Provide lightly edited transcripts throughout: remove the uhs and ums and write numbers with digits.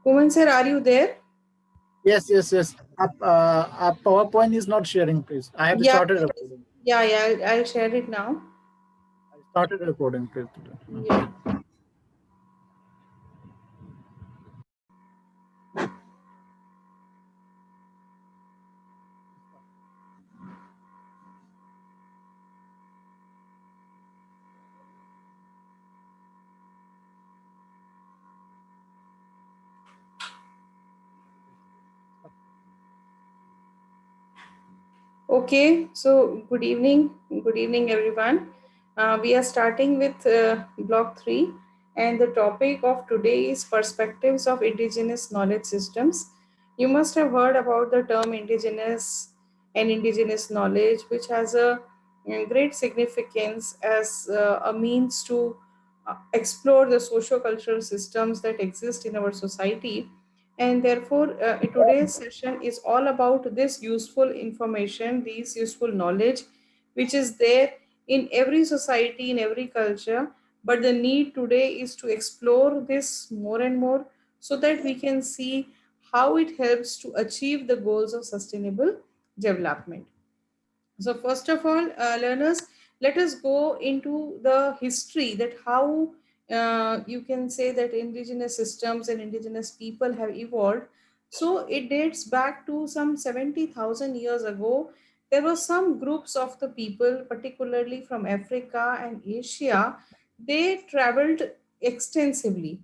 Kuman sir, are you there? Yes, yes, yes. Our PowerPoint is not sharing, please. I have Yeah, started recording. yeah. I'll share it now. I started recording, please. Yeah. Okay, so good evening everyone. We are starting with block 3, and the topic of today is perspectives of indigenous knowledge systems. You must have heard about the term indigenous and indigenous knowledge, which has a great significance as a means to explore the socio-cultural systems that exist in our society. And therefore today's session is all about this useful information, this useful knowledge which is there in every society, in every culture, but the need today is to explore this more and more so that we can see how it helps to achieve the goals of sustainable development. So first of all, learners, let us go into the history that how you can say that indigenous systems and indigenous people have evolved. So it dates back to some 70,000 years ago. There were some groups of the people, particularly from Africa and Asia. They traveled extensively.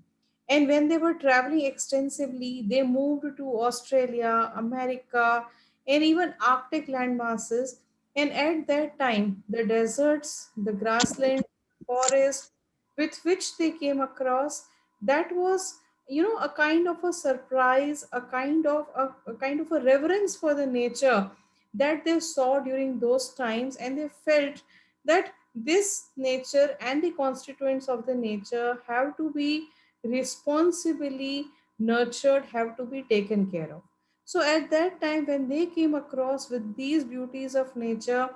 And when they were traveling extensively, they moved to Australia, America, and even Arctic land masses. And at that time, the deserts, the grassland, forest with which they came across, that was, a kind of a surprise, a kind of a reverence for the nature that they saw during those times, and they felt that this nature and the constituents of the nature have to be responsibly nurtured, have to be taken care of. So at that time, when they came across with these beauties of nature,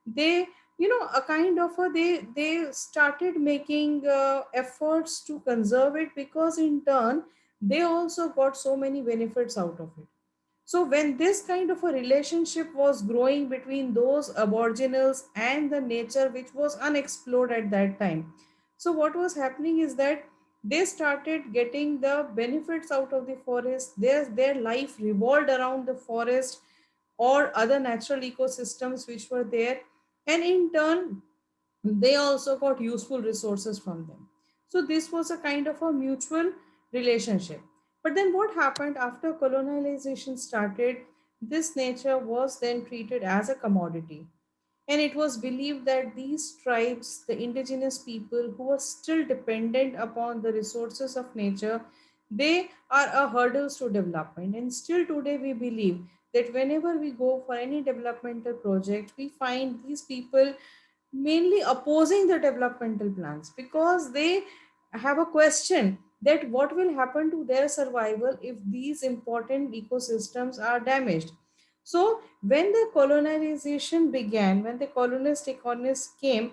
they, a kind of a they started making efforts to conserve it, because in turn they also got so many benefits out of it. So when this kind of a relationship was growing between those aboriginals and the nature which was unexplored at that time, so what was happening is that they started getting the benefits out of the forest. Their life revolved around the forest or other natural ecosystems which were there, and in turn they also got useful resources from them. So this was a kind of a mutual relationship. But then what happened after colonization started? This nature was then treated as a commodity, and it was believed that these tribes, the indigenous people who were still dependent upon the resources of nature, they are a hurdles to development. And still today we believe that whenever we go for any developmental project, we find these people mainly opposing the developmental plans, because they have a question that what will happen to their survival if these important ecosystems are damaged. So when the colonization began, when the colonists came,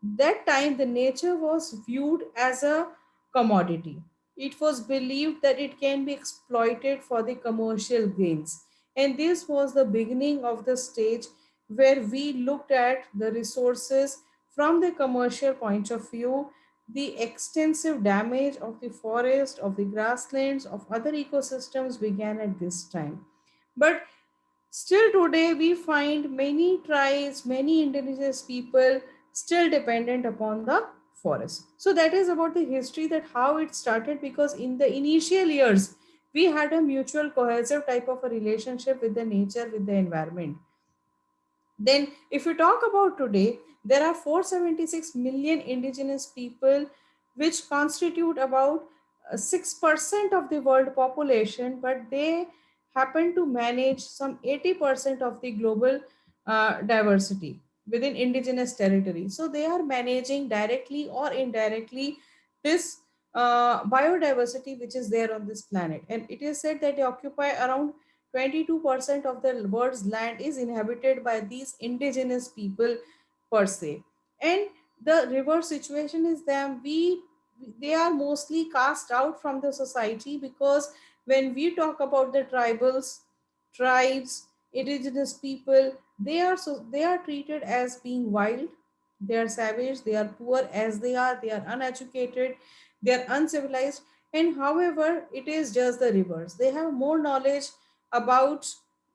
that time the nature was viewed as a commodity. It was believed that it can be exploited for the commercial gains. And this was the beginning of the stage where we looked at the resources from the commercial point of view, the extensive damage of the forest, of the grasslands, of other ecosystems began at this time. But still today, we find many tribes, many indigenous people still dependent upon the forest. So that is about the history, that how it started, because in the initial years, we had a mutual cohesive type of a relationship with the nature, with the environment. Then, if you talk about today, there are 476 million indigenous people, which constitute about 6% of the world population, but they happen to manage some 80% of the global diversity within indigenous territory. So, they are managing directly or indirectly this biodiversity which is there on this planet. And it is said that they occupy around 22% of the world's land is inhabited by these indigenous people per se. And the reverse situation is that we they are mostly cast out from the society, because when we talk about the tribes, indigenous people, they are treated as being wild, they are savage, they are poor as they are uneducated, they are uncivilized. And however, it is just the reverse. They have more knowledge about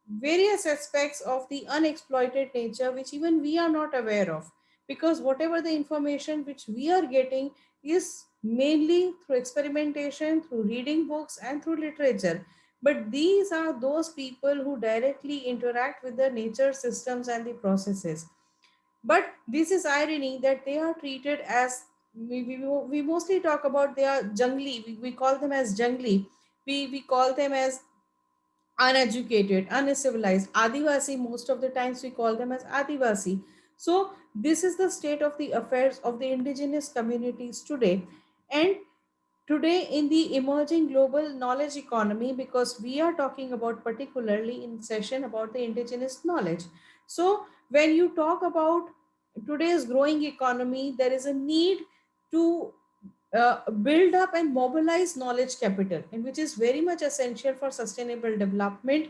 various aspects of the unexploited nature which even we are not aware of, because whatever the information which we are getting is mainly through experimentation, through reading books, and through literature. But these are those people who directly interact with the nature systems and the processes. But this is irony that they are treated as, we mostly talk about they are jungly, we call them as jungly, we call them as uneducated, uncivilized, Adivasi. Most of the times we call them as Adivasi. So, this is the state of the affairs of the indigenous communities today. And today, in the emerging global knowledge economy, because we are talking about particularly in session about the indigenous knowledge. So, when you talk about today's growing economy, there is a need to build up and mobilize knowledge capital, and which is very much essential for sustainable development.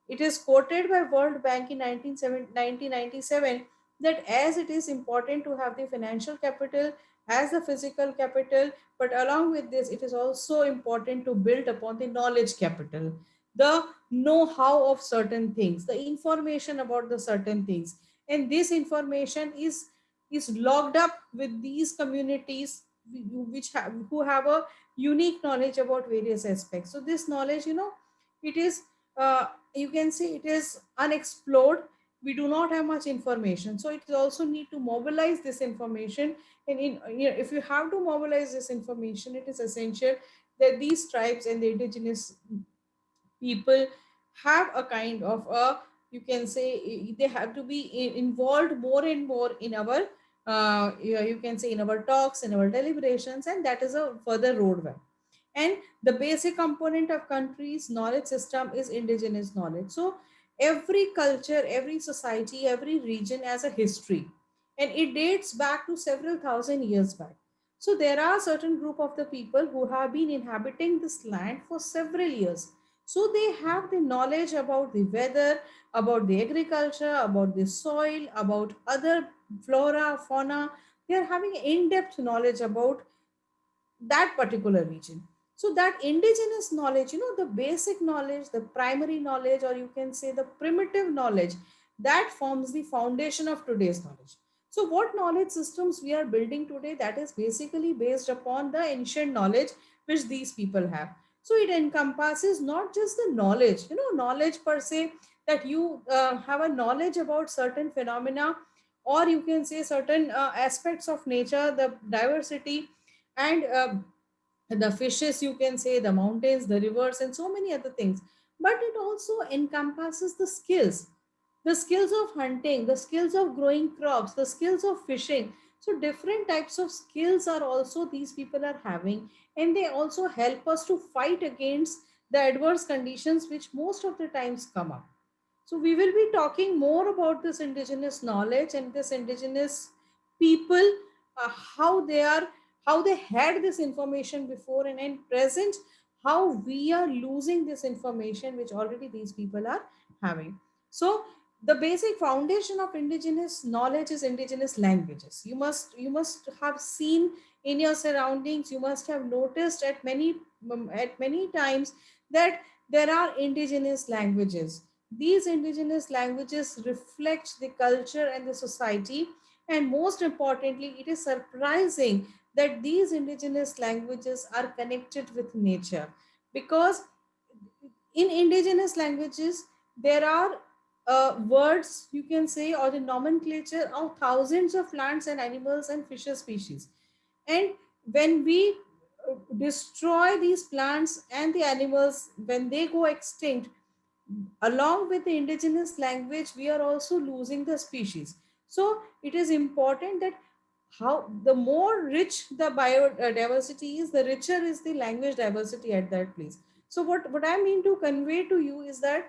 It is quoted by World Bank in 1997 that as it is important to have the financial capital as the physical capital, but along with this, it is also important to build upon the knowledge capital, the know-how of certain things, the information about the certain things, and this information is locked up with these communities which have who have a unique knowledge about various aspects. So this knowledge, it is you can say it is unexplored. We do not have much information, so it also need to mobilize this information. And if you have to mobilize this information, it is essential that these tribes and the indigenous people have a kind of a, you can say, they have to be involved more and more in our you can say in our talks, in our deliberations, and that is a further roadmap. And the basic component of country's knowledge system is indigenous knowledge. So every culture, every society, every region has a history, and it dates back to several thousand years back. So there are certain group of the people who have been inhabiting this land for several years, so they have the knowledge about the weather, about the agriculture, about the soil, about other flora, fauna. They are having in-depth knowledge about that particular region. So that indigenous knowledge, the basic knowledge, the primary knowledge, or you can say the primitive knowledge, that forms the foundation of today's knowledge. So what knowledge systems we are building today, that is basically based upon the ancient knowledge which these people have. So it encompasses not just the knowledge, knowledge per se, that you have a knowledge about certain phenomena, or you can say certain aspects of nature, the diversity, and the fishes, you can say the mountains, the rivers, and so many other things. But it also encompasses the skills of hunting, the skills of growing crops, the skills of fishing. So different types of skills are also these people are having, and they also help us to fight against the adverse conditions which most of the times come up. So we will be talking more about this indigenous knowledge and this indigenous people, how they are, how they had this information before, and in present, how we are losing this information which already these people are having. So the basic foundation of indigenous knowledge is indigenous languages. You must have seen in your surroundings, you must have noticed at many times that there are indigenous languages. These indigenous languages reflect the culture and the society, and most importantly, it is surprising that these indigenous languages are connected with nature, because in indigenous languages there are words, you can say, or the nomenclature of thousands of plants and animals and fish species. And when we destroy these plants and the animals, when they go extinct, along with the indigenous language, we are also losing the species. So it is important that how the more rich the biodiversity is, the richer is the language diversity at that place. So what I mean to convey to you is that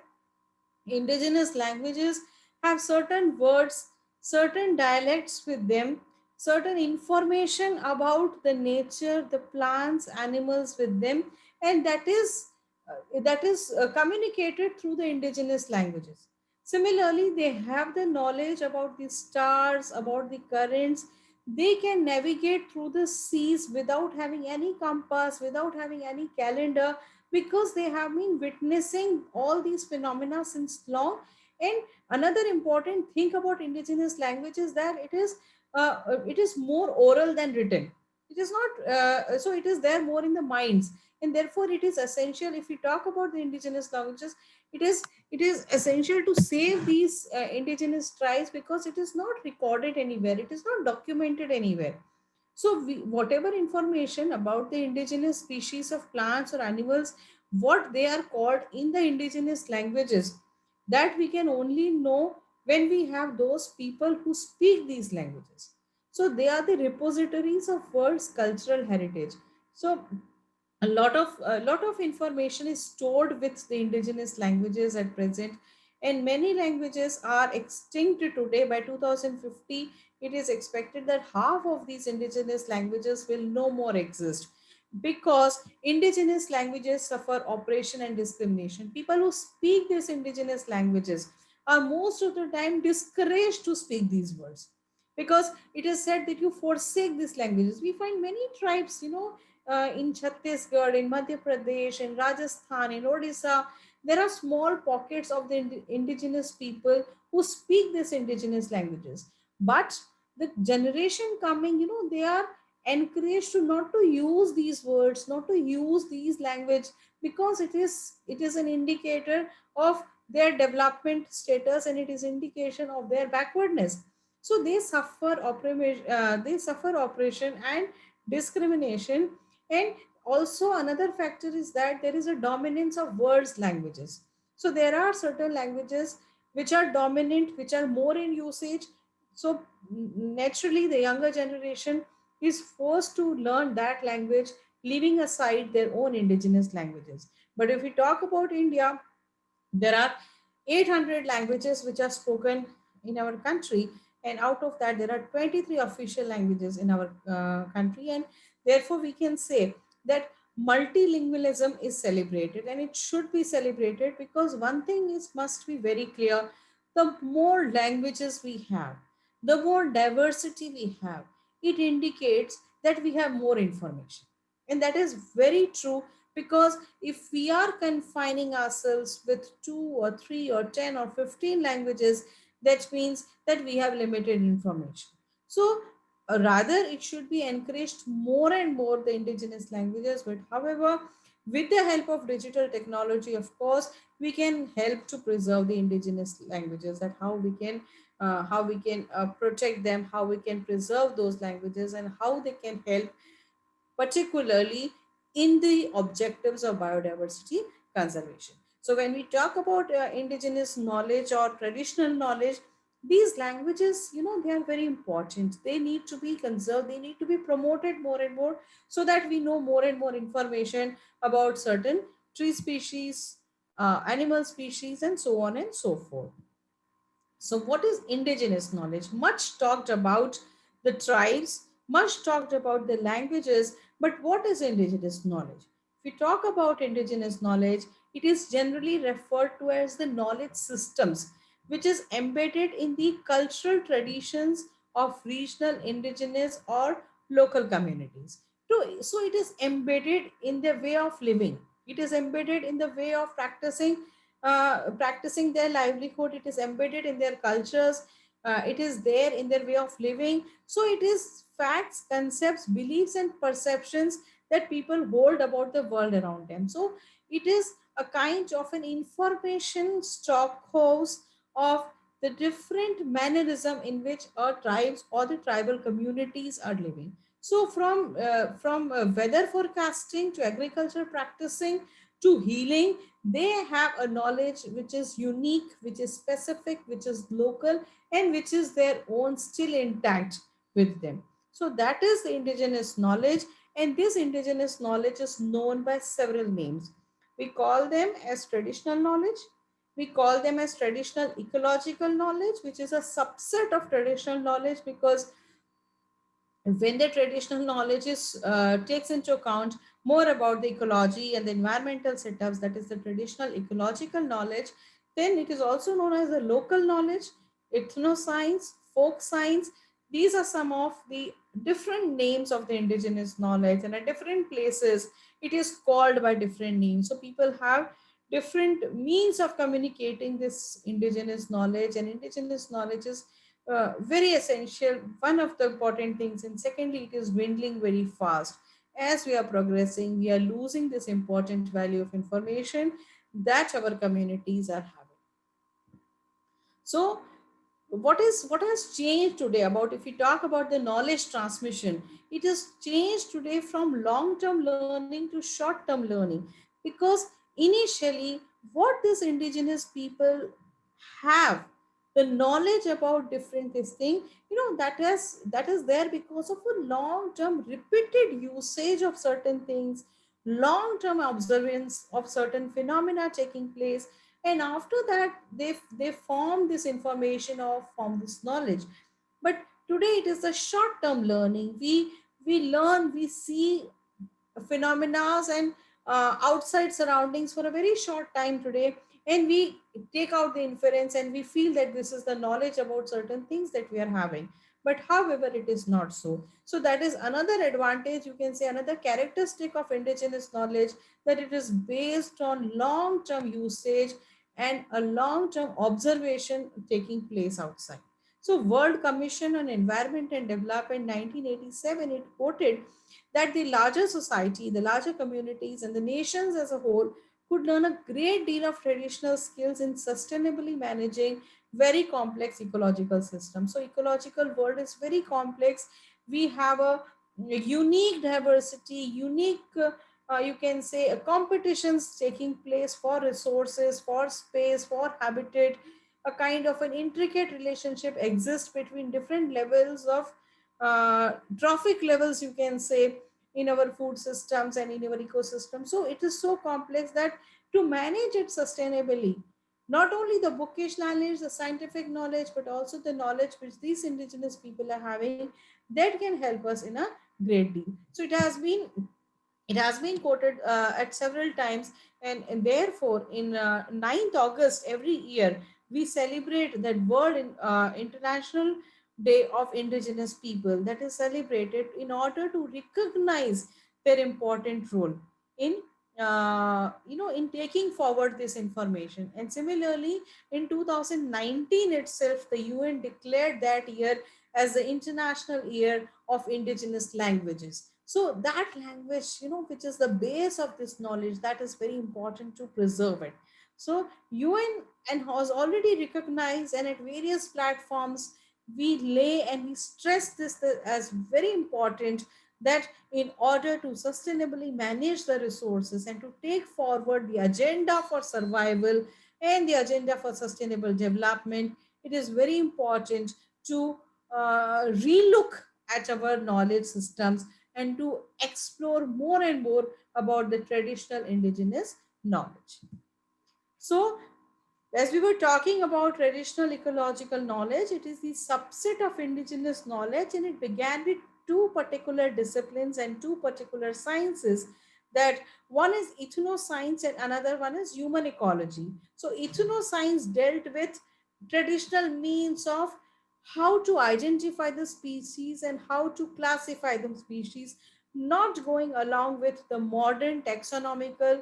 indigenous languages have certain words, certain dialects with them, certain information about the nature, the plants, animals with them, and that is communicated through the indigenous languages. Similarly, they have the knowledge about the stars, about the currents. They can navigate through the seas without having any compass, without having any calendar, because they have been witnessing all these phenomena since long. And another important thing about indigenous language is that it is more oral than written. It is not so it is there more in the minds, and therefore it is essential. If we talk about the indigenous languages, it is essential to save these indigenous tribes, because it is not recorded anywhere, it is not documented anywhere. So whatever information about the indigenous species of plants or animals, what they are called in the indigenous languages, that we can only know when we have those people who speak these languages. So they are the repositories of world's cultural heritage. So a lot of information is stored with the indigenous languages at present, and many languages are extinct today. By 2050, it is expected that half of these indigenous languages will no more exist, because indigenous languages suffer oppression and discrimination. People who speak these indigenous languages are most of the time discouraged to speak these words, because it is said that you forsake these languages. We find many tribes, in Chhattisgarh, in Madhya Pradesh, in Rajasthan, in Odisha. There are small pockets of the indigenous people who speak these indigenous languages. But the generation coming, they are encouraged to not to use these words, not to use these language, because it is an indicator of their development status, and it is indication of their backwardness. So they suffer oppression and discrimination. And also another factor is that there is a dominance of words languages. So there are certain languages which are dominant, which are more in usage. So naturally the younger generation is forced to learn that language, leaving aside their own indigenous languages. But if we talk about India, there are 800 languages which are spoken in our country, and out of that there are 23 official languages in our country. And therefore we can say that multilingualism is celebrated, and it should be celebrated, because one thing is must be very clear: the more languages we have, the more diversity we have, it indicates that we have more information. And that is very true, because if we are confining ourselves with 2 or 3 or 10 or 15 languages, that means that we have limited information. So rather it should be encouraged more and more the indigenous languages. But however, with the help of digital technology, of course, we can help to preserve the indigenous languages. That how we can protect them, how we can preserve those languages, and how they can help, particularly in the objectives of biodiversity conservation. So, when we talk about indigenous knowledge or traditional knowledge, these languages, they are very important. They need to be conserved, they need to be promoted more and more, so that we know more and more information about certain tree species, animal species, and so on and so forth. So, what is indigenous knowledge? Much talked about the tribes, much talked about the languages, but what is indigenous knowledge? If we talk about indigenous knowledge, it is generally referred to as the knowledge systems, which is embedded in the cultural traditions of regional, indigenous, or local communities. So, it is embedded in their way of living. It is embedded in the way of practicing their livelihood. It is embedded in their cultures. It is there in their way of living. So it is facts, concepts, beliefs, and perceptions that people hold about the world around them. So it is a kind of an information stockhouse of the different mannerism in which our tribes or the tribal communities are living. So from weather forecasting to agriculture practicing to healing, they have a knowledge which is unique, which is specific, which is local, and which is their own, still intact with them. So that is the indigenous knowledge, and this indigenous knowledge is known by several names. We call them as traditional knowledge. We call them as traditional ecological knowledge, which is a subset of traditional knowledge, because when the traditional knowledge is takes into account more about the ecology and the environmental setups, that is the traditional ecological knowledge, then it is also known as the local knowledge, ethnoscience, folk science. These are some of the different names of the indigenous knowledge, and at different places it is called by different names. So people have different means of communicating this indigenous knowledge, and indigenous knowledge is very essential, one of the important things. And secondly, it is dwindling very fast. As we are progressing, we are losing this important value of information that our communities are having. So what has changed today? About, if we talk about the knowledge transmission, it has changed today from long term learning to short term learning. Because initially, what these indigenous people have, the knowledge about different this thing, that is there because of a long term repeated usage of certain things, long term observance of certain phenomena taking place, and after that they form this information or form this knowledge. But today it is the short term learning. We learn, we see phenomena and outside surroundings for a very short time today, and we take out the inference and we feel that this is the knowledge about certain things that we are having. But however, it is not so. So that is another advantage, you can say, another characteristic of indigenous knowledge, that it is based on long term usage and a long term observation taking place outside. So World Commission on Environment and Development 1987, it quoted that the larger society, the larger communities, and the nations as a whole could learn a great deal of traditional skills in sustainably managing very complex ecological systems. So, ecological world is very complex. We have a unique diversity, unique, you can say, competitions taking place for resources, for space, for habitat. A kind of an intricate relationship exists between different levels of trophic levels, you can say, in our food systems and in our ecosystem. So it is so complex that to manage it sustainably, not only the bookish knowledge, the scientific knowledge, but also the knowledge which these indigenous people are having, that can help us in a great deal. So it has been quoted at several times, and therefore in 9th August every year we celebrate that World International Day of Indigenous People, that is celebrated in order to recognize their important role in in taking forward this information. And similarly, in 2019 itself, the UN declared that year as the International Year of Indigenous Languages. So that language, which is the base of this knowledge, that is very important to preserve it. So UN and has already recognized, and at various platforms we lay and we stress this as very important, that in order to sustainably manage the resources and to take forward the agenda for survival and the agenda for sustainable development, it is very important to relook at our knowledge systems and to explore more and more about the traditional indigenous knowledge. So, as we were talking about traditional ecological knowledge, it is the subset of indigenous knowledge, and it began with two particular disciplines and two particular sciences. That one is ethnoscience and another one is human ecology. So, ethnoscience dealt with traditional means of how to identify the species and how to classify the species, not going along with the modern taxonomical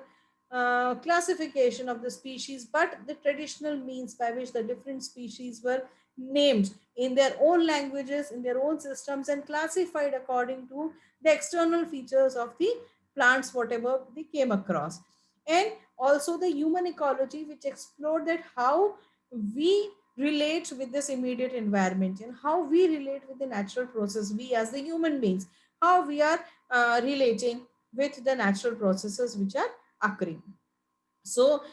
classification of the species, but the traditional means by which the different species were named in their own languages, in their own systems, and classified according to the external features of the plants, whatever they came across. And also the human ecology, which explored that how we relate with this immediate environment and how we relate with the natural process, we as the human beings, how we are relating with the natural processes which are occurring. So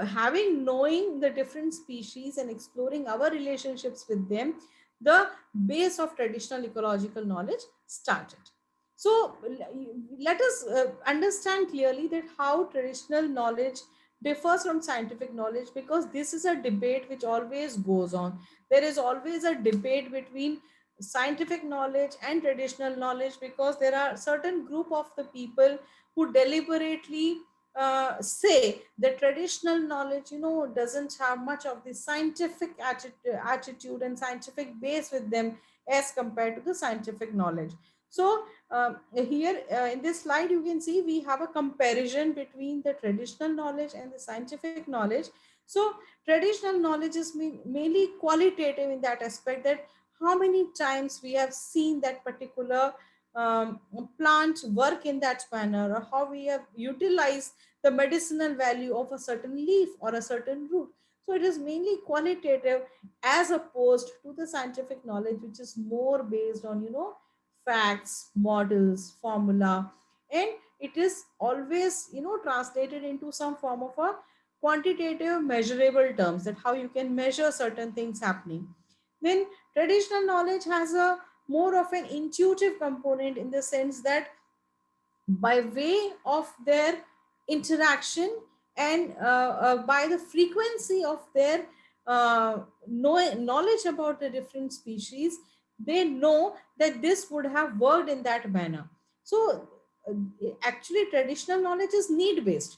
having knowing the different species and exploring our relationships with them, the base of traditional ecological knowledge started. So let us understand clearly that how traditional knowledge differs from scientific knowledge, because this is a debate which always goes on. There is always a debate between scientific knowledge and traditional knowledge, because there are certain group of the people who deliberately say that traditional knowledge, doesn't have much of the scientific attitude and scientific base with them as compared to the scientific knowledge. So here in this slide you can see we have a comparison between the traditional knowledge and the scientific knowledge. So traditional knowledge is mainly qualitative in that aspect, that how many times we have seen that particular um, plant work in that manner, or how we have utilized the medicinal value of a certain leaf or a certain root. So it is mainly qualitative as opposed to the scientific knowledge, which is more based on facts, models, formula, and it is always translated into some form of a quantitative measurable terms, that how you can measure certain things happening. Then traditional knowledge has a more of an intuitive component, in the sense that by way of their interaction and by the frequency of their knowledge about the different species, they know that this would have worked in that manner. So uh, actually traditional knowledge is need based.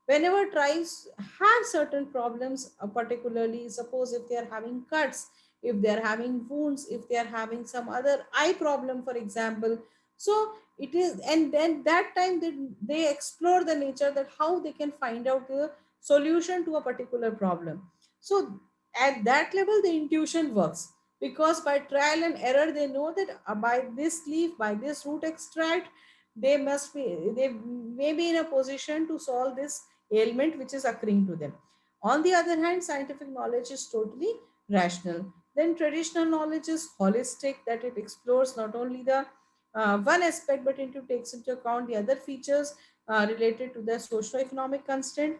Whenever tribes have certain problems, particularly suppose if they are having cuts, if they are having wounds, if they are having some other eye problem, for example, so it is, and then that time they explore the nature, that how they can find out the solution to a particular problem. So at that level the intuition works, because by trial and error they know that by this leaf, by this root extract, they may be in a position to solve this ailment which is occurring to them. On the other hand, scientific knowledge is totally rational. Then traditional knowledge is holistic, that it explores not only the one aspect, but it takes into account the other features related to the socio-economic constant.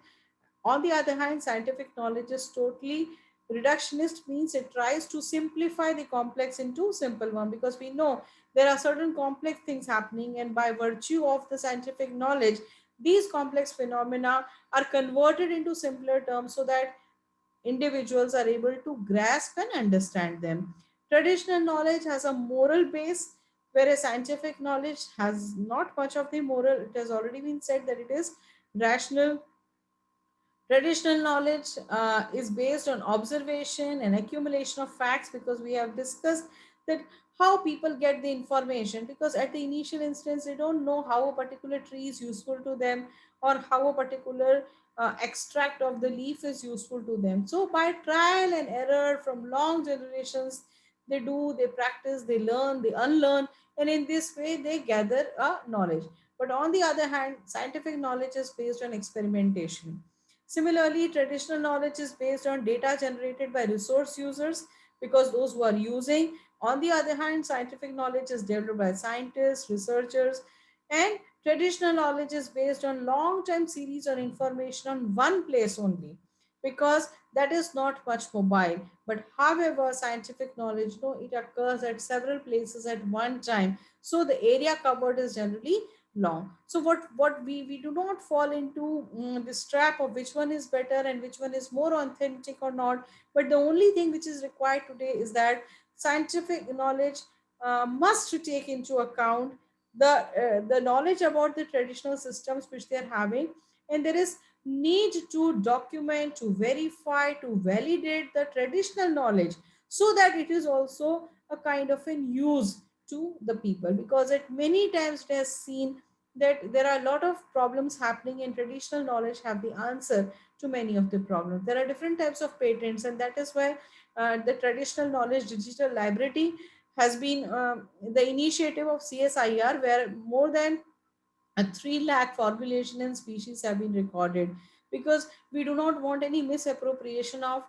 On the other hand, scientific knowledge is totally reductionist, means it tries to simplify the complex into simple one, because we know there are certain complex things happening, and by virtue of the scientific knowledge, these complex phenomena are converted into simpler terms, so that individuals are able to grasp and understand them. Traditional knowledge has a moral base, whereas scientific knowledge has not much of the moral. It has already been said that it is rational. Traditional knowledge is based on observation and accumulation of facts, because we have discussed that how people get the information, because at the initial instance they don't know how a particular tree is useful to them, or how a particular extract of the leaf is useful to them. So by trial and error from long generations, they practice, they learn, they unlearn, and in this way they gather a knowledge. But on the other hand, scientific knowledge is based on experimentation. Similarly, traditional knowledge is based on data generated by resource users, because those who are using. On the other hand, scientific knowledge is developed by scientists, researchers, and traditional knowledge is based on long-term series or information on one place only, because that is not much mobile. But however, scientific knowledge, no, it occurs at several places at one time. So the area covered is generally long. So what we do not fall into this trap of which one is better and which one is more authentic or not. But the only thing which is required today is that scientific knowledge must take into account the knowledge about the traditional systems which they are having, and there is need to document, to verify, to validate the traditional knowledge, so that it is also a kind of an use to the people, because at many times it has seen that there are a lot of problems happening, and traditional knowledge have the answer to many of the problems. There are different types of patents, and that is why the traditional knowledge digital library has been the initiative of CSIR, where more than a 3 lakh formulation and species have been recorded, because we do not want any misappropriation of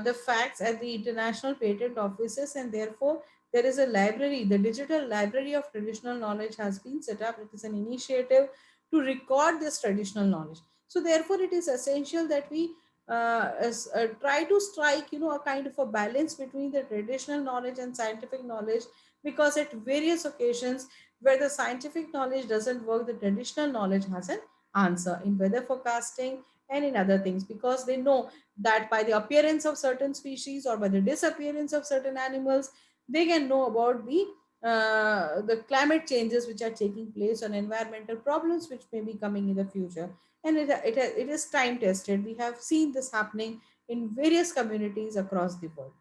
the facts at the international patent offices, and therefore there is a library, the digital library of traditional knowledge has been set up. It is an initiative to record this traditional knowledge. So therefore it is essential that we try to strike a kind of a balance between the traditional knowledge and scientific knowledge, because at various occasions where the scientific knowledge doesn't work, the traditional knowledge has an answer in weather forecasting and in other things, because they know that by the appearance of certain species or by the disappearance of certain animals, They can know about the climate changes which are taking place, on environmental problems which may be coming in the future. And it is time tested. We have seen this happening in various communities across the world.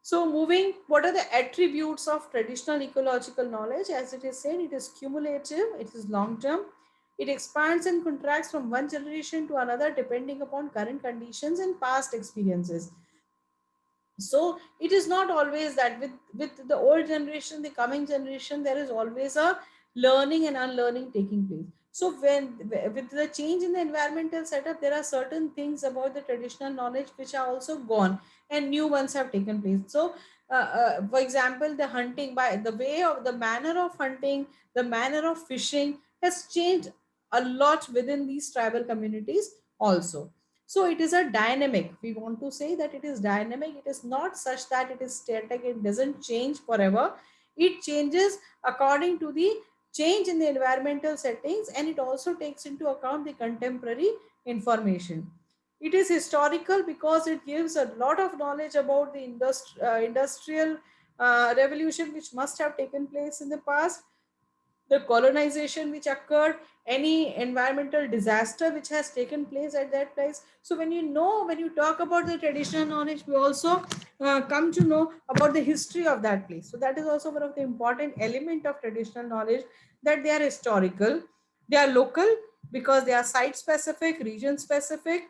So, moving, what are the attributes of traditional ecological knowledge? As it is said, it is cumulative, it is long term, it expands and contracts from one generation to another depending upon current conditions and past experiences. So it is not always that with the old generation, the coming generation, there is always a learning and unlearning taking place. So when with the change in the environmental setup, there are certain things about the traditional knowledge which are also gone, and new ones have taken place. So for example, the hunting, by the way of the manner of hunting, the manner of fishing has changed a lot within these tribal communities also. So it is a dynamic. We want to say that it is dynamic. It is not such that it is static. It doesn't change forever. It changes according to the change in the environmental settings, and it also takes into account the contemporary information. It is historical because it gives a lot of knowledge about the industrial revolution which must have taken place in the past, the colonization which occurred, any environmental disaster which has taken place at that place. So when you know, when you talk about the traditional knowledge, we also come to know about the history of that place. So that is also one of the important element of traditional knowledge, that they are historical, they are local, because they are site specific, region specific.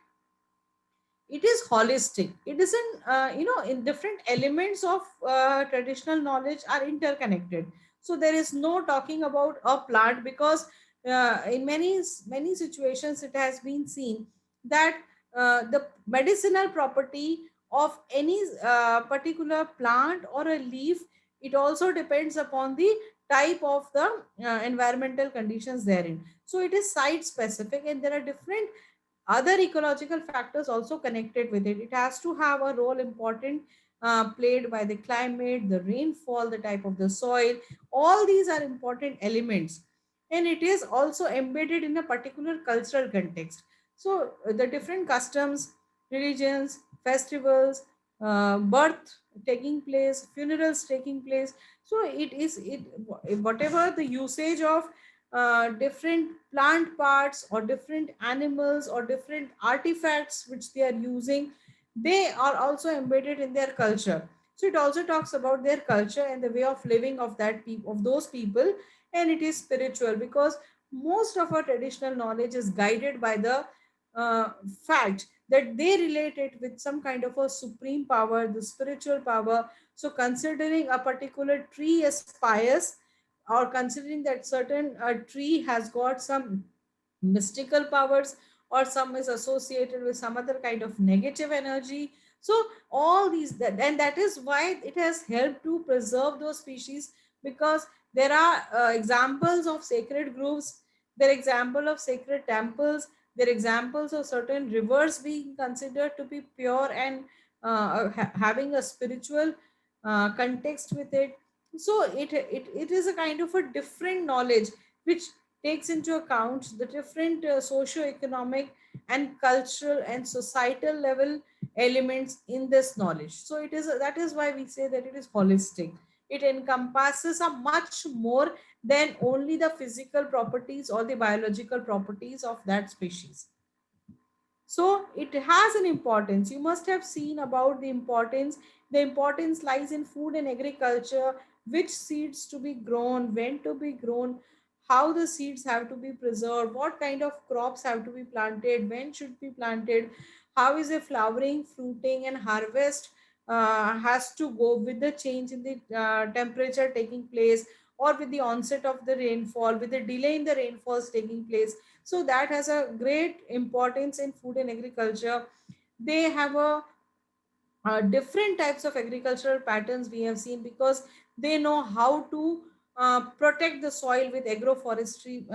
It is holistic. It isn't in different elements of traditional knowledge are interconnected. So there is no talking about a plant, because in many situations it has been seen that the medicinal property of any particular plant or a leaf, it also depends upon the type of the environmental conditions therein. So it is site specific, and there are different other ecological factors also connected with it. It has to have a role important played by the climate, the rainfall, the type of the soil. All these are important elements, and it is also embedded in a particular cultural context. So the different customs, religions, festivals, birth taking place, funerals taking place. So it is it whatever the usage of different plant parts or different animals or different artifacts which they are using, they are also embedded in their culture. So it also talks about their culture and the way of living of that people, of those people. And it is spiritual, because most of our traditional knowledge is guided by the uh, fact that they relate it with some kind of a supreme power, the spiritual power. So considering a particular tree as pious, or considering that certain tree has got some mystical powers, or some is associated with some other kind of negative energy. So all these that, and that is why it has helped to preserve those species, because there are examples of sacred groves, there are example of sacred temples, there are examples of certain rivers being considered to be pure and having a spiritual context with it. So it is a kind of a different knowledge which takes into account the different socio-economic and cultural and societal level elements in this knowledge. So it is, that is why we say that it is holistic. It encompasses a much more than only the physical properties or the biological properties of that species. So it has an importance. You must have seen about the importance. The importance lies in food and agriculture, which seeds to be grown, when to be grown, how the seeds have to be preserved, what kind of crops have to be planted, when should be planted, how is a flowering, fruiting, and harvest has to go with the change in the temperature taking place, or with the onset of the rainfall, with the delay in the rainfalls taking place. So that has a great importance in food and agriculture. They have a different types of agricultural patterns we have seen, because they know how to protect the soil with agroforestry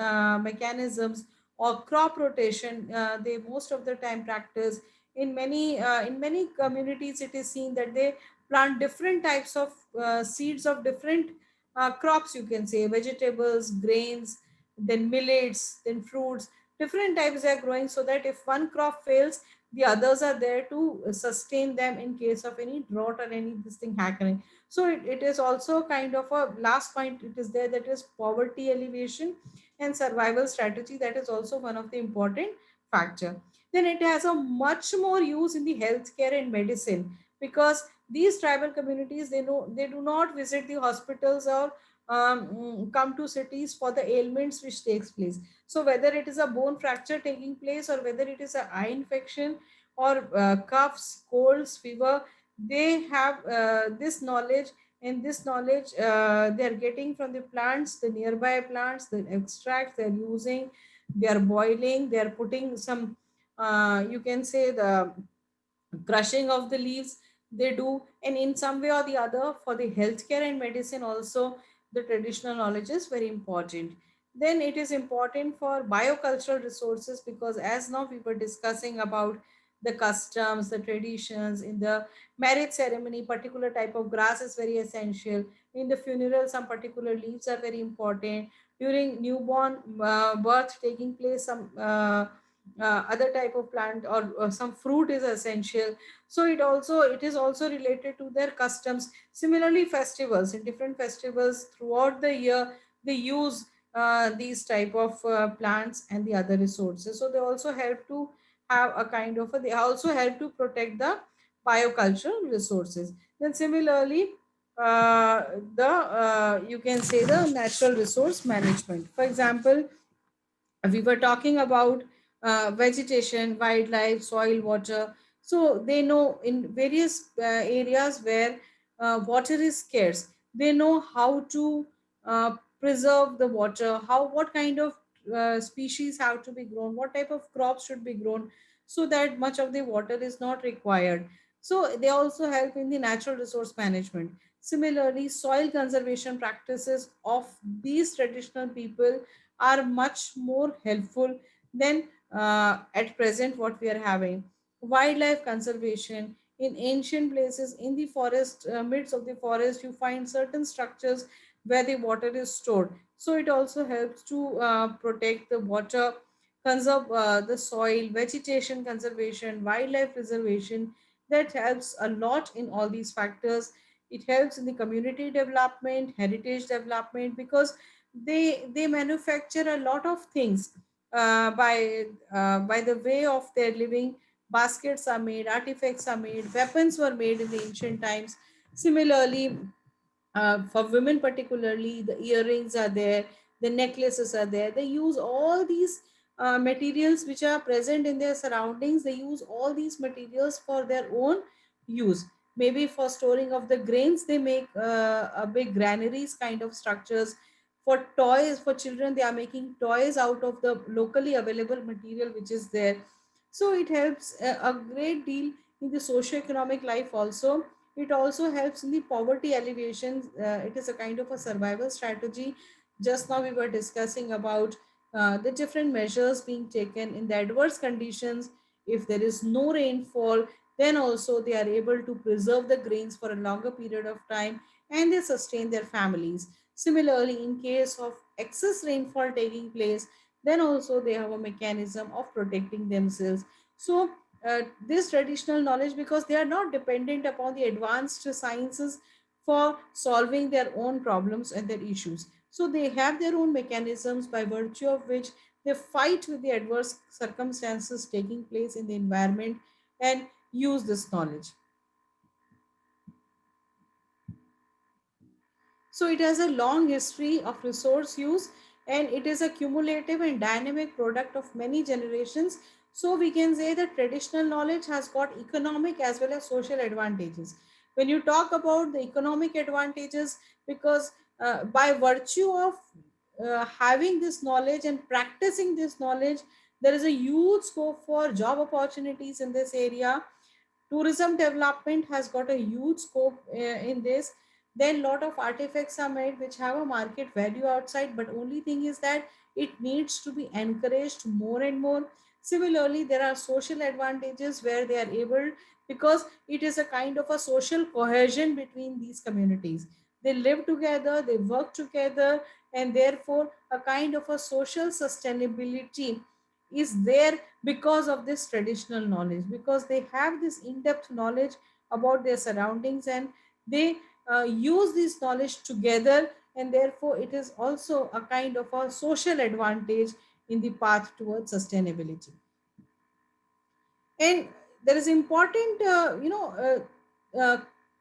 mechanisms, or crop rotation. They most of the time practice in many communities. It is seen that they plant different types of seeds of different crops, you can say vegetables, grains, then millets, then fruits. Different types they are growing, so that if one crop fails, the others are there to sustain them in case of any drought or any this thing happening. So it is also kind of a last point it is there, that is poverty alleviation and survival strategy. That is also one of the important factor. Then it has a much more use in the healthcare and medicine, because these tribal communities, they know they do not visit the hospitals or come to cities for the ailments which takes place. So whether it is a bone fracture taking place, or whether it is an eye infection, or coughs, colds, fever, they have this knowledge. And this knowledge they are getting from the plants, the nearby plants, the extracts they are using. They are boiling, they are putting some you can say the crushing of the leaves they do. And in some way or the other, for the healthcare and medicine also, the traditional knowledge is very important. Then it is important for biocultural resources, because as now we were discussing about the customs, the traditions. In the marriage ceremony, particular type of grass is very essential. In the funeral, some particular leaves are very important. During newborn birth taking place, some other type of plant, or some fruit is essential. So it is also related to their customs. Similarly, festivals, in different festivals throughout the year, they use these type of plants and the other resources. So they also help to have a kind of they also help to protect the biocultural resources. Then similarly, the you can say the natural resource management. For example, we were talking about vegetation, wildlife, soil, water. So they know in various areas where water is scarce, they know how to preserve the water, how what kind of species have to be grown, what type of crops should be grown, so that much of the water is not required. So they also help in the natural resource management. Similarly, soil conservation practices of these traditional people are much more helpful than at present what we are having. Wildlife conservation, in ancient places in the forest, midst of the forest, you find certain structures where the water is stored. So it also helps to protect the water, conserve the soil, vegetation conservation, wildlife preservation. That helps a lot in all these factors. It helps in the community development, heritage development, because they manufacture a lot of things by the way of their living. Baskets are made, artifacts are made, weapons were made in the ancient times. Similarly, for women particularly, the earrings are there, the necklaces are there. They use all these materials which are present in their surroundings. They use all these materials for their own use. Maybe for storing of the grains, they make a big granaries kind of structures. For toys, for children, they are making toys out of the locally available material which is there. So it helps a great deal in the socio-economic life also. It also helps in the poverty alleviation. It is a kind of a survival strategy. Just now we were discussing about the different measures being taken in the adverse conditions. If there is no rainfall, then also they are able to preserve the grains for a longer period of time, and they sustain their families. Similarly, in case of excess rainfall taking place, then also they have a mechanism of protecting themselves. So this traditional knowledge, because they are not dependent upon the advanced sciences for solving their own problems and their issues. So they have their own mechanisms by virtue of which they fight with the adverse circumstances taking place in the environment and use this knowledge. So it has a long history of resource use, and it is a cumulative and dynamic product of many generations. So we can say that traditional knowledge has got economic as well as social advantages. When you talk about the economic advantages, because by virtue of having this knowledge and practicing this knowledge, there is a huge scope for job opportunities in this area. Tourism development has got a huge scope in this. Then lot of artifacts are made which have a market value outside, but only thing is that it needs to be encouraged more and more. Similarly, there are social advantages where they are able, because it is a kind of a social cohesion between these communities. They live together, they work together, and therefore a kind of a social sustainability is there because of this traditional knowledge, because they have this in-depth knowledge about their surroundings, and they use this knowledge together, and therefore it is also a kind of a social advantage in the path towards sustainability. And there is important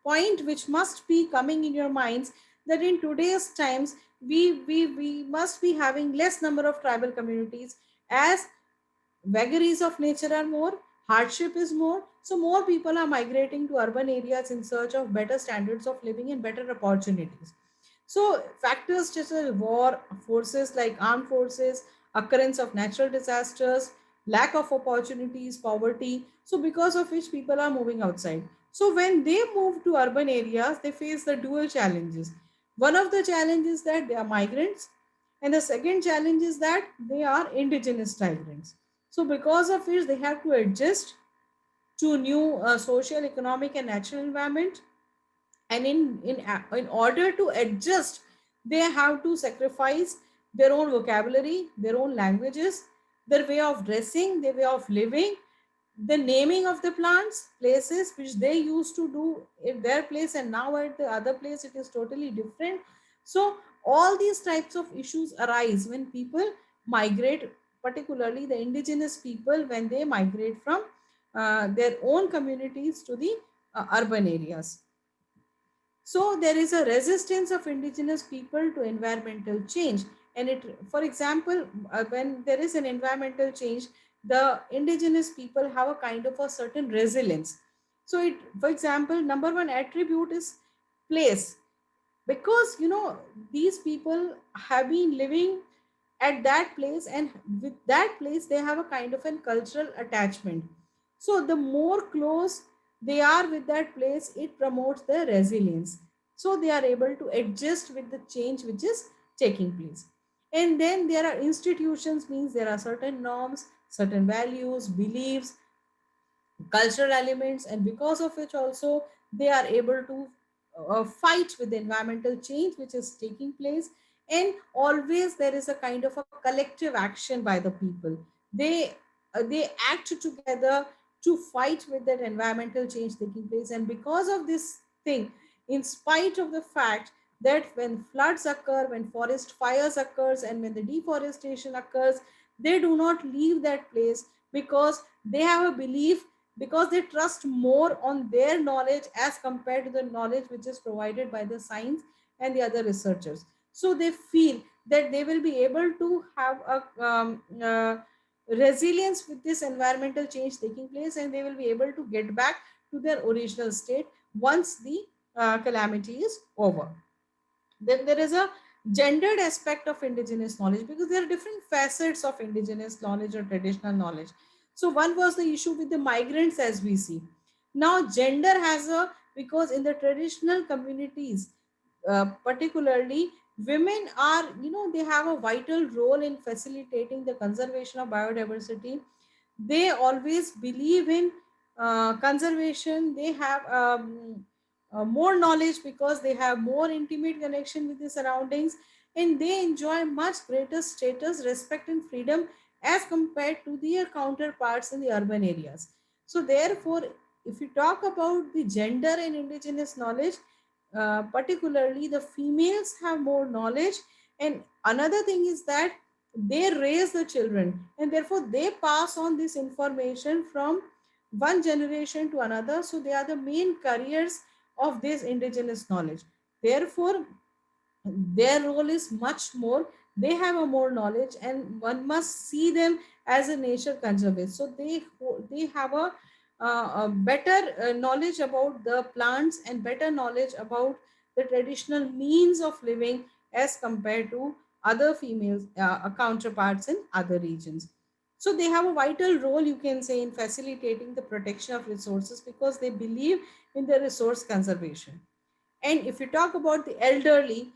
point which must be coming in your minds, that in today's times we must be having less number of tribal communities, as vagaries of nature are more, hardship is more, so more people are migrating to urban areas in search of better standards of living and better opportunities. So factors such as war, forces like armed forces, occurrence of natural disasters, lack of opportunities, poverty, so because of which people are moving outside. So when they move to urban areas, they face the dual challenges. One of the challenges that they are migrants, and the second challenge is that they are indigenous migrants. So because of which they have to adjust to new social, economic, and natural environment, and in order to adjust, they have to sacrifice their own vocabulary, their own languages, their way of dressing, their way of living, the naming of the plants, places which they used to do in their place, and now at the other place it is totally different. So all these types of issues arise when people migrate, particularly the indigenous people, when they migrate from their own communities to the urban areas. So there is a resistance of indigenous people to environmental change. And it, for example, when there is an environmental change, the indigenous people have a kind of a certain resilience. So it, for example, number one attribute is place, because these people have been living at that place, and with that place they have a kind of a cultural attachment. So the more close they are with that place, it promotes their resilience, so they are able to adjust with the change which is taking place. And then there are institutions, means there are certain norms, certain values, beliefs, cultural elements, and because of which also they are able to fight with the environmental change which is taking place. And always there is a kind of a collective action by the people. They they act together to fight with that environmental change taking place. And because of this thing, in spite of the fact that when floods occur, when forest fires occurs, and when the deforestation occurs, they do not leave that place, because they have a belief, because they trust more on their knowledge as compared to the knowledge which is provided by the science and the other researchers. So they feel that they will be able to have a resilience with this environmental change taking place, and they will be able to get back to their original state once the calamity is over. Then there is a gendered aspect of indigenous knowledge, because there are different facets of indigenous knowledge or traditional knowledge. So one was the issue with the migrants, as we see. Now gender has a, because in the traditional communities, particularly women are, they have a vital role in facilitating the conservation of biodiversity. They always believe in conservation. They have more knowledge because they have more intimate connection with the surroundings, and they enjoy much greater status, respect, and freedom as compared to their counterparts in the urban areas. So therefore, if you talk about the gender and indigenous knowledge, particularly the females have more knowledge. And another thing is that they raise the children, and therefore they pass on this information from one generation to another. So they are the main carriers of this indigenous knowledge. Therefore their role is much more, they have a more knowledge, and one must see them as a nature conservative. So they have a better knowledge about the plants, and better knowledge about the traditional means of living as compared to other females counterparts in other regions. So they have a vital role, you can say, in facilitating the protection of resources, because they believe in the resource conservation. And if you talk about the elderly,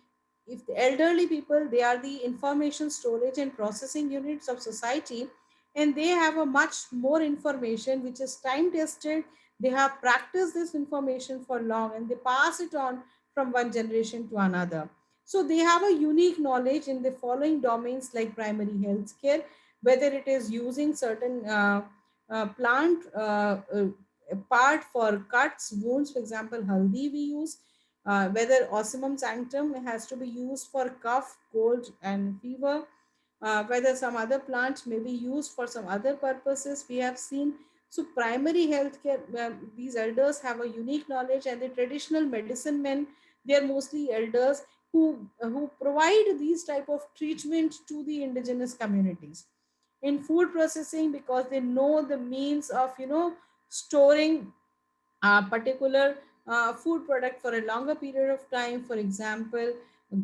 if the elderly people, they are the information storage and processing units of society, and they have a much more information which is time tested. They have practiced this information for long, and they pass it on from one generation to another. So they have a unique knowledge in the following domains, like primary health care, whether it is using certain plant part for cuts, wounds, for example, haldi we use, whether osmum sanctum has to be used for cough, cold, and fever, whether some other plants may be used for some other purposes we have seen. So primary healthcare, these elders have a unique knowledge, and the traditional medicine men, they are mostly elders who provide these type of treatment to the indigenous communities. In food processing, because they know the means of storing a particular food product for a longer period of time. For example,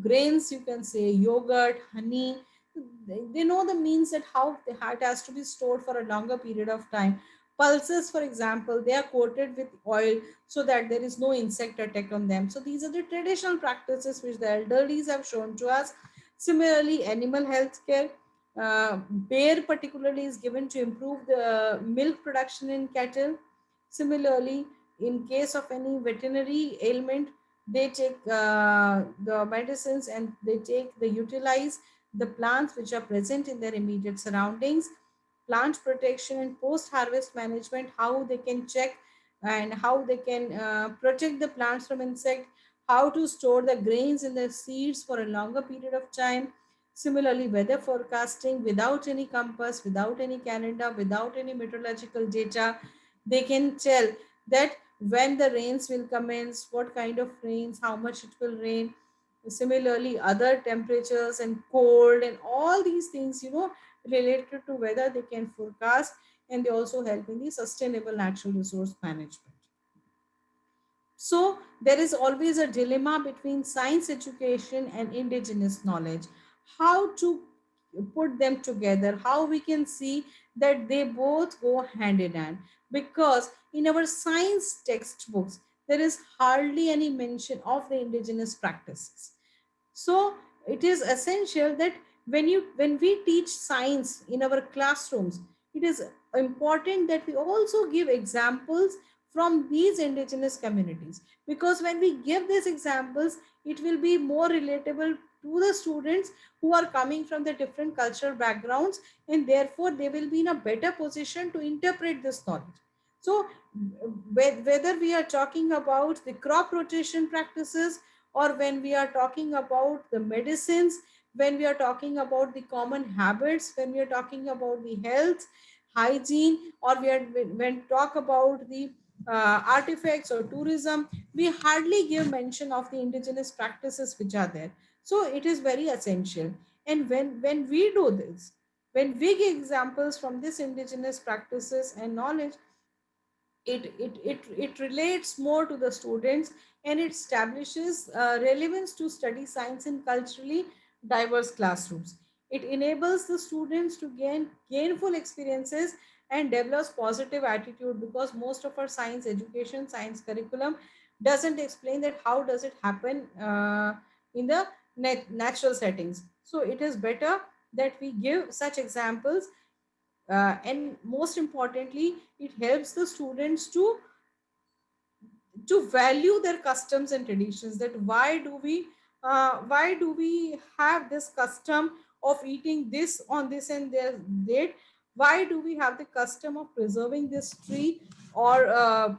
grains, you can say yogurt, honey. They know the means that how it has to be stored for a longer period of time. Pulses, for example, they are coated with oil so that there is no insect attack on them. So these are the traditional practices which the elderlies have shown to us. Similarly, animal health care. Bear particularly is given to improve the milk production in cattle. Similarly, in case of any veterinary ailment, they take the medicines, and they utilize the plants which are present in their immediate surroundings. Plant protection and post harvest management, how they can check and how they can protect the plants from insect, how to store the grains in the seeds for a longer period of time. Similarly, weather forecasting, without any compass, without any calendar, without any meteorological data, they can tell that when the rains will commence, what kind of rains, how much it will rain. Similarly, other temperatures and cold and all these things, related to weather, they can forecast, and they also help in the sustainable natural resource management. So there is always a dilemma between science education and indigenous knowledge. How to put them together, how we can see that they both go hand in hand. Because in our science textbooks, there is hardly any mention of the indigenous practices. So it is essential that when we teach science in our classrooms, it is important that we also give examples from these indigenous communities, because when we give these examples, it will be more relatable to the students who are coming from the different cultural backgrounds, and therefore they will be in a better position to interpret this knowledge. So whether we are talking about the crop rotation practices, or when we are talking about the medicines, when we are talking about the common habits, when we are talking about the health, hygiene, or we are when talk about the artifacts or tourism, we hardly give mention of the indigenous practices which are there. So it is very essential. And when we do this, when we give examples from this indigenous practices and knowledge, it relates more to the students, and it establishes relevance to study science in culturally diverse classrooms. It enables the students to gain gainful experiences and develops positive attitude, because most of our science education, science curriculum doesn't explain that how does it happen in the natural settings. So it is better that we give such examples, and most importantly, it helps the students to value their customs and traditions. That why do we have this custom of eating this on this and their date? Why do we have the custom of preserving this tree, or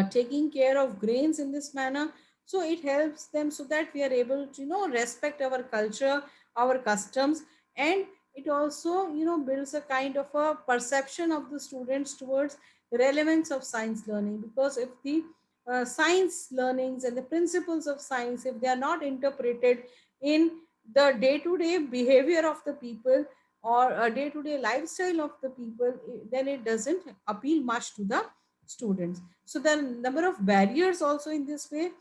taking care of grains in this manner? So it helps them so that we are able to respect our culture, our customs. And it also builds a kind of a perception of the students towards relevance of science learning. Because if the science learnings and the principles of science, if they are not interpreted in the day to day behavior of the people, or a day to day lifestyle of the people, then it doesn't appeal much to the students. So there are number of barriers also in this way.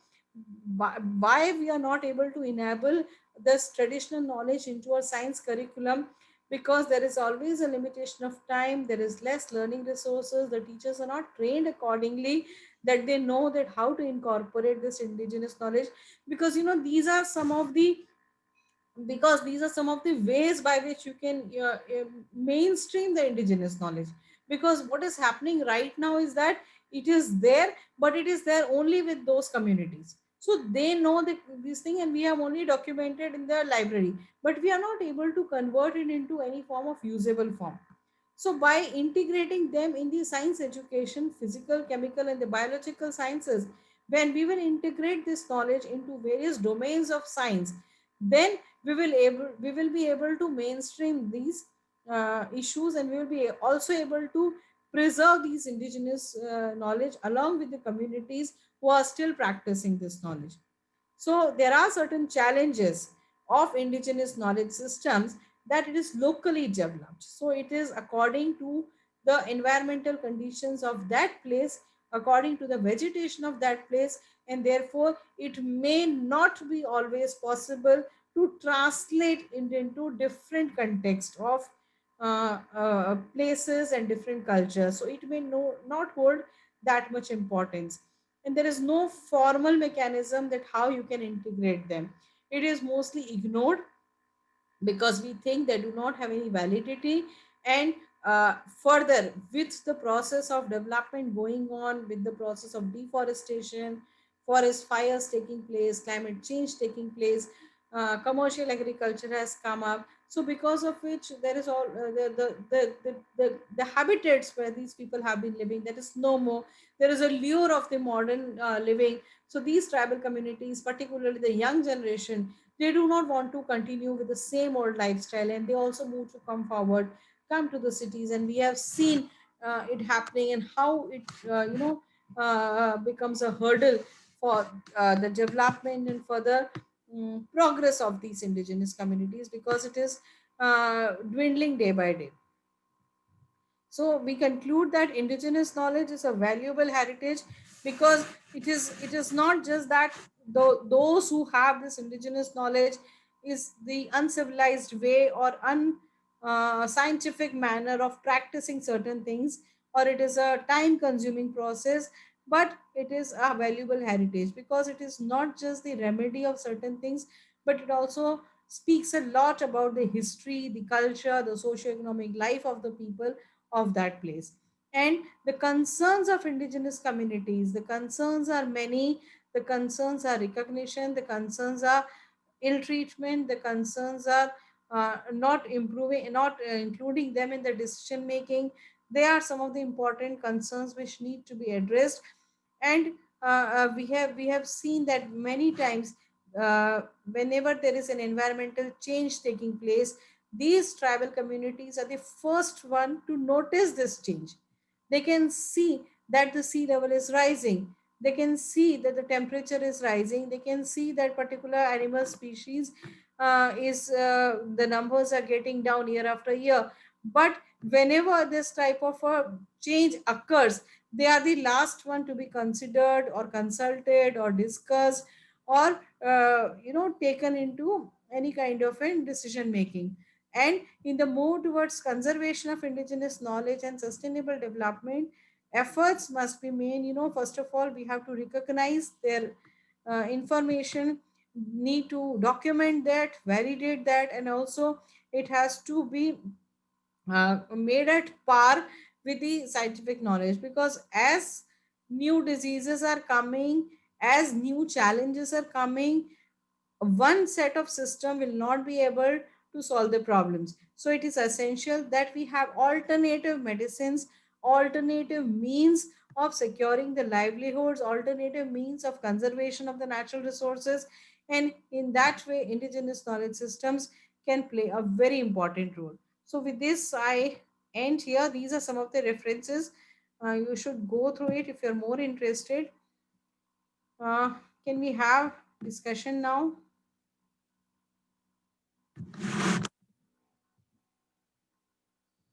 Why we are not able to enable this traditional knowledge into our science curriculum? Because there is always a limitation of time, there is less learning resources, the teachers are not trained accordingly, that they know that how to incorporate this indigenous knowledge. Because these are some of the ways by which you can mainstream the indigenous knowledge. Because what is happening right now is that it is there, but it is there only with those communities. So they know this thing, and we have only documented in the library, but we are not able to convert it into any form of usable form. So by integrating them in the science education, physical, chemical, and the biological sciences, when we will integrate this knowledge into various domains of science, then we will be able to mainstream these issues, and we will be also able to preserve these indigenous knowledge along with the communities who are still practicing this knowledge. So there are certain challenges of indigenous knowledge systems, that it is locally developed. So it is according to the environmental conditions of that place, according to the vegetation of that place, and therefore it may not be always possible to translate it into different context of places and different cultures. So it may not hold that much importance, and there is no formal mechanism that how you can integrate them. It is mostly ignored because we think they do not have any validity. And further, with the process of development going on, with the process of deforestation, forest fires taking place, climate change taking place, commercial agriculture has come up. So because of which there is all the habitats where these people have been living, that is no more. There is a lure of the modern living. So these tribal communities, particularly the young generation, they do not want to continue with the same old lifestyle, and they also move to come forward, come to the cities. And we have seen it happening, and how it becomes a hurdle for the development and further progress of these indigenous communities, because it is dwindling day by day. So we conclude that indigenous knowledge is a valuable heritage, because it is not just that those who have this indigenous knowledge is the uncivilized way or un scientific manner of practicing certain things, or it is a time consuming process, but it is a valuable heritage, because it is not just the remedy of certain things, but it also speaks a lot about the history, the culture, the socio-economic life of the people of that place. And the concerns of indigenous communities, the concerns are many. The concerns are recognition, the concerns are ill treatment, the concerns are not improving, not including them in the decision making. They are some of the important concerns which need to be addressed. And we have seen that many times, whenever there is an environmental change taking place, these tribal communities are the first one to notice this change. They can see that the sea level is rising, they can see that the temperature is rising, they can see that particular animal species is the numbers are getting down year after year. But whenever this type of a change occurs, they are the last one to be considered or consulted or discussed, or taken into any kind of a decision making. And in the move towards conservation of indigenous knowledge and sustainable development, efforts must be made. First of all, we have to recognize their information, need to document that, validate that, and also it has to be made at par with the scientific knowledge. Because as new diseases are coming, as new challenges are coming, one set of system will not be able to solve the problems. So it is essential that we have alternative medicines, alternative means of securing the livelihoods, alternative means of conservation of the natural resources. And in that way, indigenous knowledge systems can play a very important role. So with this, I end here. These are some of the references. You should go through it if you're more interested. uh, can we have discussion now?